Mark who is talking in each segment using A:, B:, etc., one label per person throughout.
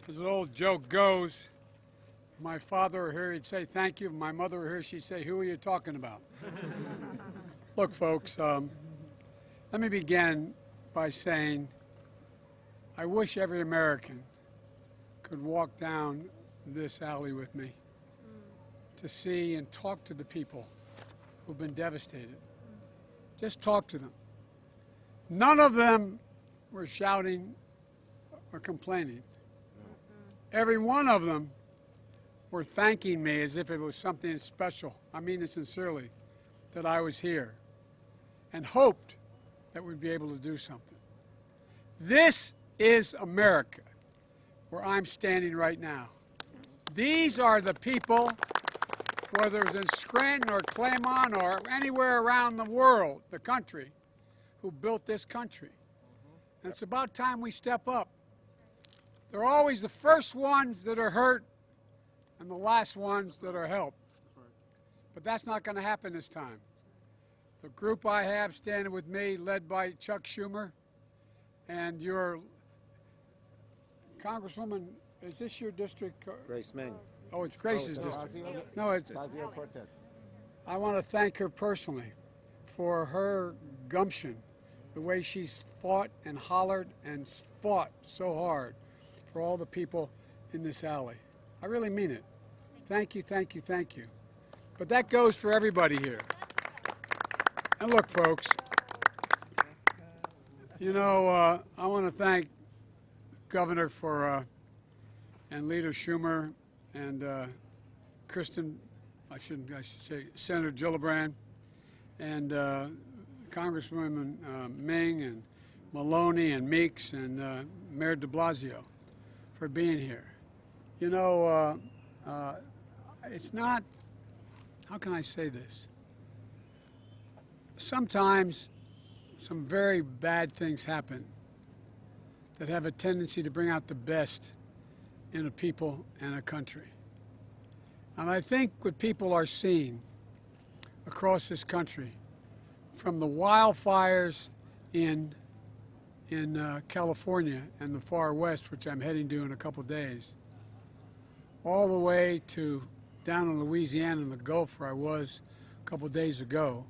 A: As an old joke goes, if my father were here, he'd say thank you. If my mother were here, she'd say, who are you talking about? Look, folks, let me begin by saying I wish every American could walk down this alley with me to see and talk to the people who've been devastated. Just talk to them. None of them were shouting or complaining. Every one of them were thanking me as if it was something special. I mean it sincerely, that I was here, and hoped that we'd be able to do something. This is America, where I'm standing right now. These are the people, whether it's in Scranton or Claremont or anywhere around the world, the country, who built this country. And it's about time we step up. They're always the first ones that are hurt and the last ones that are helped. But that's not going to happen this time. The group I have standing with me, led by Chuck Schumer, and your Congresswoman, is this your district?
B: Grace Meng.
A: Oh, it's Grace's district. No, it's I want to thank her personally for her gumption, the way she's fought and hollered and fought so hard for all the people in this alley. I really mean it. Thank you, thank you, thank you. But that goes for everybody here. And look, folks, you know, I want to thank Governor for and Leader Schumer and Kristen, I should say Senator Gillibrand, and Congresswoman Ming and Maloney and Meeks and Mayor de Blasio for being here. You know, it's not, how can I say this? Sometimes some very bad things happen that have a tendency to bring out the best in a people and a country. And I think what people are seeing across this country, from the wildfires in California and the far west, which I'm heading to in a couple days, all the way to down in Louisiana in the Gulf, where I was a couple days ago,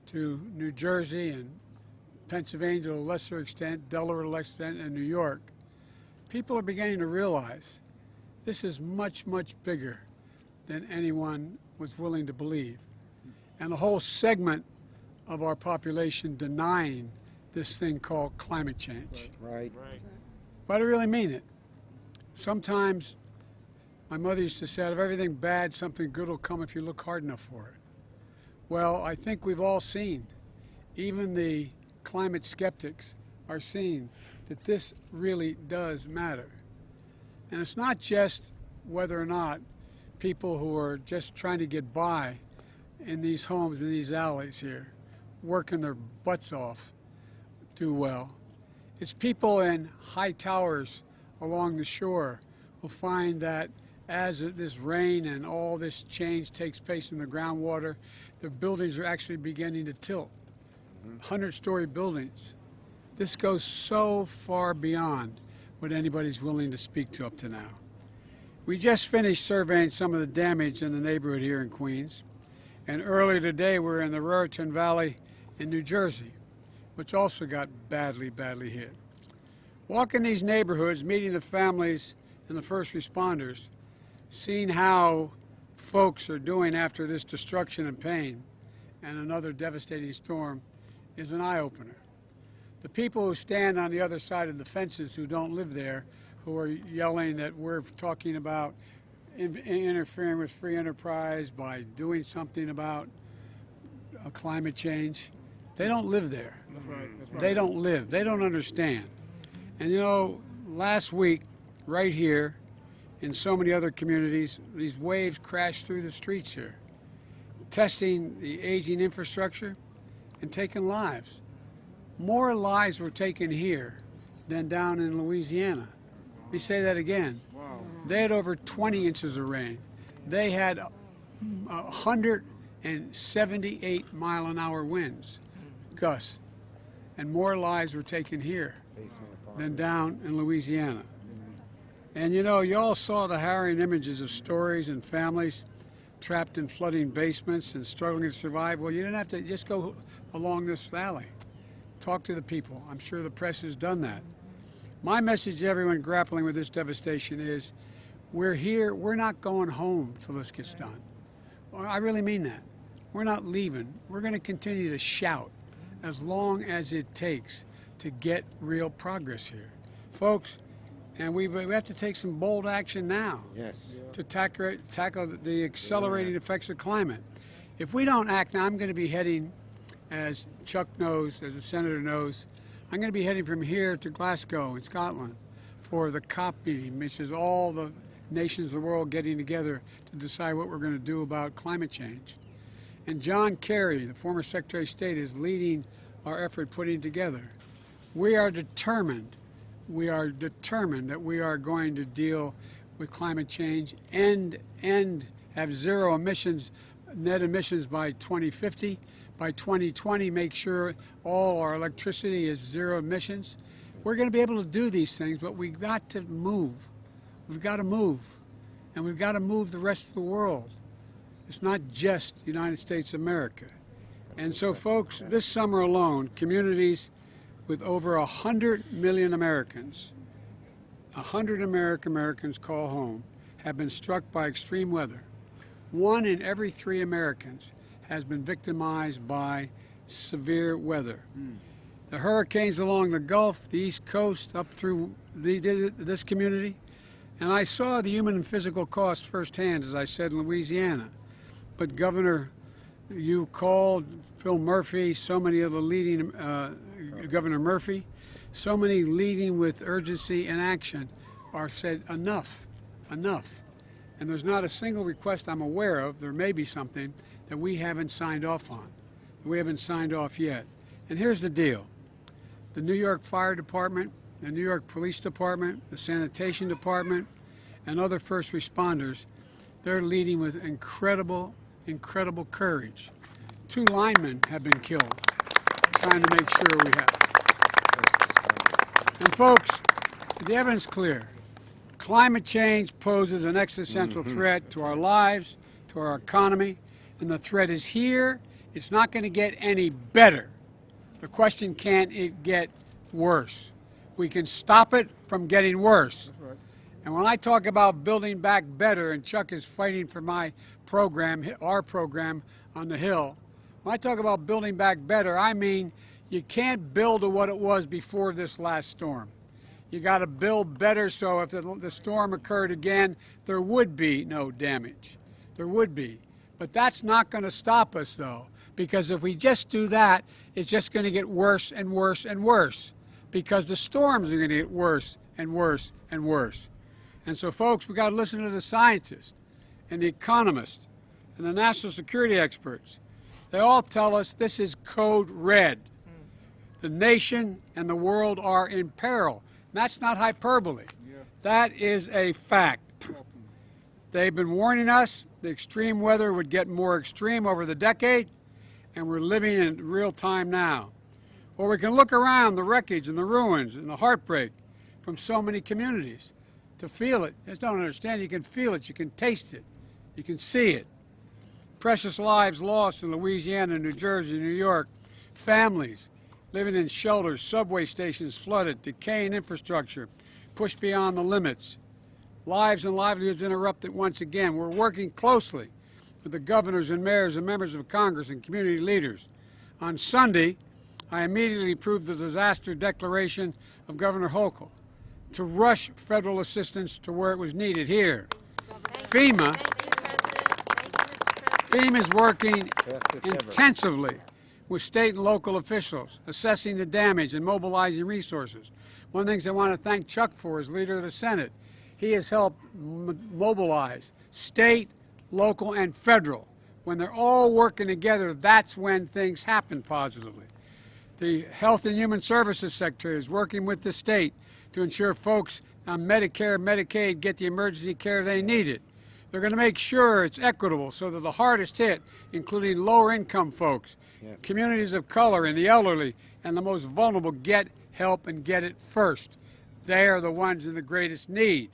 A: to New Jersey and Pennsylvania to a lesser extent, Delaware to a lesser extent, and New York, people are beginning to realize this is much, much bigger than anyone was willing to believe. And a whole segment of our population denying this thing called climate change.
B: Right.
A: But I really mean it. Sometimes my mother used to say, out of everything bad, something good will come if you look hard enough for it. Well, I think we've all seen, even the climate skeptics are seeing that this really does matter. And it's not just whether or not people who are just trying to get by in these homes, in these alleys here, working their butts off, do well. It's people in high towers along the shore who find that as this rain and all this change takes place in the groundwater, the buildings are actually beginning to tilt. 100-story buildings. This goes so far beyond what anybody's willing to speak to up to now. We just finished surveying some of the damage in the neighborhood here in Queens, and earlier today we were in the Raritan Valley in New Jersey, which also got badly, badly hit. Walking these neighborhoods, meeting the families and the first responders, seeing how folks are doing after this destruction and pain and another devastating storm is an eye-opener. The people who stand on the other side of the fences who don't live there, who are yelling that we're talking about interfering with free enterprise by doing something about climate change, they don't live there.
C: That's right.
A: They don't live. They don't understand. And you know, last week, right here, in so many other communities, these waves crashed through the streets here, testing the aging infrastructure and taking lives. More lives were taken here than down in Louisiana. Let me say that again.
C: Wow.
A: They had over 20 inches of rain. They had 178 mile-an-hour winds, gusts, and more lives were taken here than down in Louisiana. And you know, you all saw the harrowing images of stories and families trapped in flooding basements and struggling to survive. Well, you didn't have to just go along this valley. Talk to the people. I'm sure the press has done that. My message to everyone grappling with this devastation is, we're here, we're not going home till this gets done. Well, I really mean that. We're not leaving. We're going to continue to shout as long as it takes to get real progress here. Folks, and we have to take some bold action now.
B: Yes.
A: To tackle the accelerating effects of climate. If we don't act now, I'm going to be heading, as Chuck knows, as the Senator knows, I'm going to be heading from here to Glasgow in Scotland for the COP meeting, which is all the nations of the world getting together to decide what we're going to do about climate change. And John Kerry, the former Secretary of State, is leading our effort putting together. We are determined that we are going to deal with climate change and have zero emissions, net emissions by 2050. By 2020, make sure all our electricity is zero emissions. We're going to be able to do these things, but we've got to move. We've got to move. And we've got to move the rest of the world. It's not just the United States of America. And so, folks, this summer alone, communities with over 100 million Americans, 100 Americans call home, have been struck by extreme weather. 1 in every 3 Americans has been victimized by severe weather. The hurricanes along the Gulf, the East Coast, up through this community, and I saw the human and physical costs firsthand, as I said, in Louisiana. But Governor, you called, Phil Murphy, so many of the leading, Governor Murphy, so many leading with urgency and action are said, enough, enough. And there's not a single request I'm aware of, there may be something, that we haven't signed off on. We haven't signed off yet. And here's the deal. The New York Fire Department, the New York Police Department, the Sanitation Department, and other first responders, they're leading with incredible courage. 2 linemen have been killed trying to make sure we have. And folks, the evidence is clear. Climate change poses an existential threat to our lives, to our economy, and the threat is here. It's not going to get any better. The question, can it get worse? We can stop it from getting worse. That's right. And when I talk about building back better, and Chuck is fighting for my program, our program on the Hill, when I talk about building back better, I mean you can't build to what it was before this last storm. You got to build better so if the storm occurred again, there would be no damage. There would be. But that's not going to stop us, though, because if we just do that, it's just going to get worse and worse and worse, because the storms are going to get worse and worse and worse. And so, folks, we got to listen to the scientists and the economists and the national security experts. They all tell us this is code red. The nation and the world are in peril. And that's not hyperbole. That is a fact. They've been warning us the extreme weather would get more extreme over the decade, and we're living in real time now. Or we can look around the wreckage and the ruins and the heartbreak from so many communities to feel it. Just don't understand. You can feel it. You can taste it. You can see it. Precious lives lost in Louisiana, New Jersey, New York. Families living in shelters, subway stations flooded, decaying infrastructure, pushed beyond the limits. Lives and livelihoods interrupted once again. We're working closely with the governors and mayors and members of Congress and community leaders. On Sunday, I immediately approved the disaster declaration of Governor Hochul to rush federal assistance to where it was needed here. FEMA is working intensively with state and local officials, assessing the damage and mobilizing resources. One of the things I want to thank Chuck for as leader of the Senate. He has helped mobilize state, local, and federal. When they're all working together, that's when things happen positively. The Health and Human Services Secretary is working with the state to ensure folks on Medicare and Medicaid get the emergency care they needed. They're going to make sure it's equitable so that the hardest hit, including lower income folks, communities of color and the elderly and the most vulnerable, get help and get it first. They are the ones in the greatest need.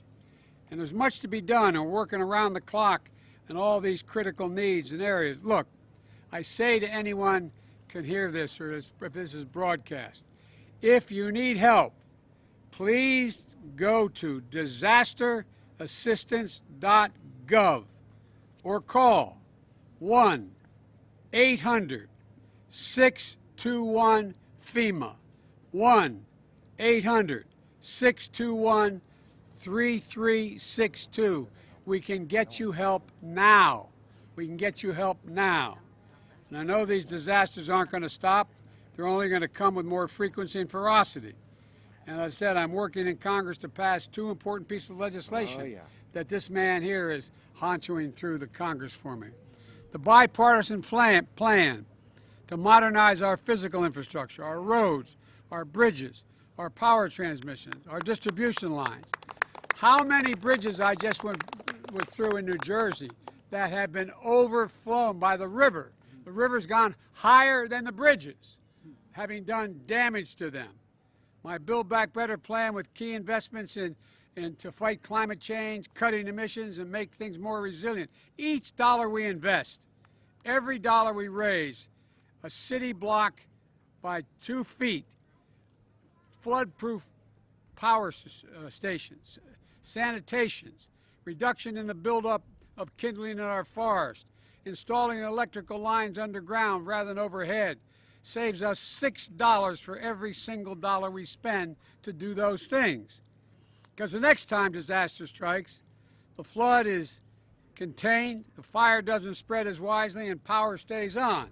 A: And there's much to be done, and we're working around the clock on all these critical needs and areas. Look, I say to anyone can hear this or if this is broadcast, if you need help, please go to disasterassistance.gov or call 1-800-621-FEMA, 1-800-621-3362. We can get you help now. We can get you help now. And I know these disasters aren't going to stop. They're only going to come with more frequency and ferocity. And as I said, I'm working in Congress to pass two important pieces of legislation that this man here is honchoing through the Congress for me. The bipartisan plan to modernize our physical infrastructure, our roads, our bridges, our power transmission, our distribution lines. How many bridges I just went through in New Jersey that have been overflown by the river. The river's gone higher than the bridges, having done damage to them. My Build Back Better plan with key investments in to fight climate change, cutting emissions, and make things more resilient. Each dollar we invest, every dollar we raise, a city block by 2 feet, flood-proof power stations, sanitations, reduction in the buildup of kindling in our forest, installing electrical lines underground rather than overhead, saves us $6 for every single dollar we spend to do those things. Because the next time disaster strikes, the flood is contained, the fire doesn't spread as wisely, and power stays on.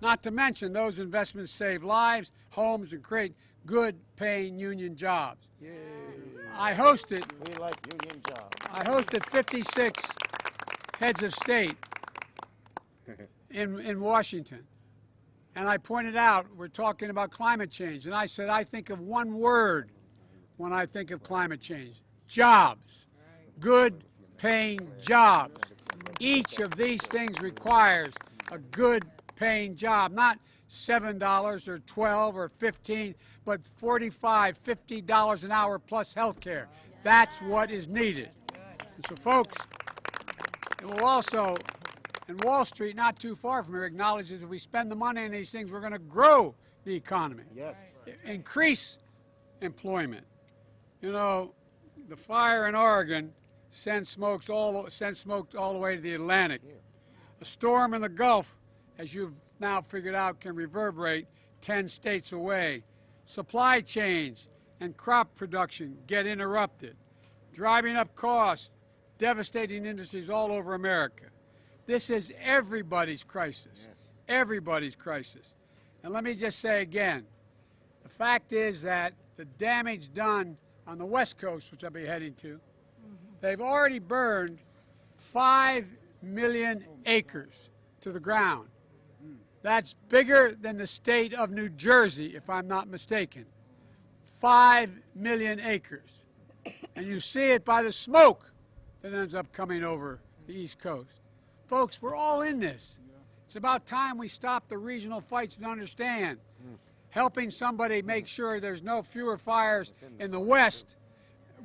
A: Not to mention those investments save lives, homes, and create good-paying union jobs.
B: Yay.
A: I hosted 56 heads of state in Washington. And I pointed out, we're talking about climate change. And I said, I think of one word when I think of climate change: jobs. Good paying jobs. Each of these things requires a good paying job, not $7 or $12 or $15, but $45, $50 an hour plus health care. That's what is needed. And so, folks, it will also, and Wall Street, not too far from here, acknowledges if we spend the money on these things, we're going to grow the economy, increase employment. You know, the fire in Oregon sent smoke all the way to the Atlantic. A storm in the Gulf, as you've now figured out, can reverberate 10 states away. Supply chains and crop production get interrupted, driving up costs, devastating industries all over America. This is everybody's crisis, everybody's crisis. And let me just say again, the fact is that the damage done on the West Coast, which I'll be heading to, they've already burned 5 million acres to the ground. That's bigger than the state of New Jersey, if I'm not mistaken. 5 million acres. And you see it by the smoke that ends up coming over the East Coast. Folks, we're all in this. It's about time we stop the regional fights and understand. Helping somebody make sure there's no fewer fires in the West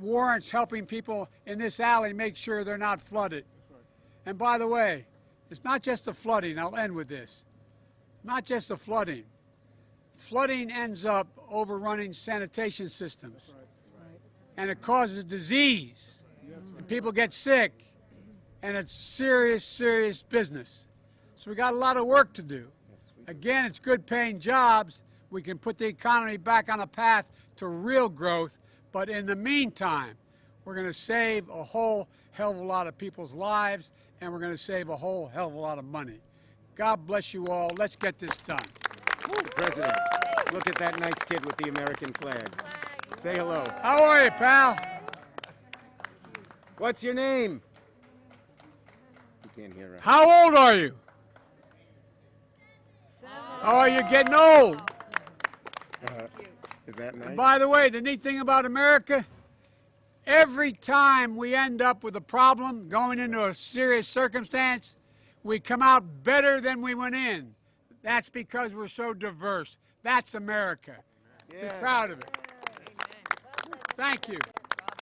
A: warrants helping people in this alley make sure they're not flooded. And by the way, it's not just the flooding. I'll end with this. Not just the flooding. Flooding ends up overrunning sanitation systems. And it causes disease. And people get sick. And it's serious, serious business. So we got a lot of work to do. Again, it's good paying jobs. We can put the economy back on a path to real growth. But in the meantime, we're going to save a whole hell of a lot of people's lives, and we're going to save a whole hell of a lot of money. God bless you all. Let's get this done.
B: Mr. President, look at that nice kid with the American flag. Say hello.
A: How are you, pal?
B: What's your name? You can't hear us.
A: How old are you? 7. Oh, you're getting old.
B: Is that nice?
A: And by the way, the neat thing about America, every time we end up with a problem, going into a serious circumstance, we come out better than we went in. That's because we're so diverse. That's America. Be proud of it. Thank you.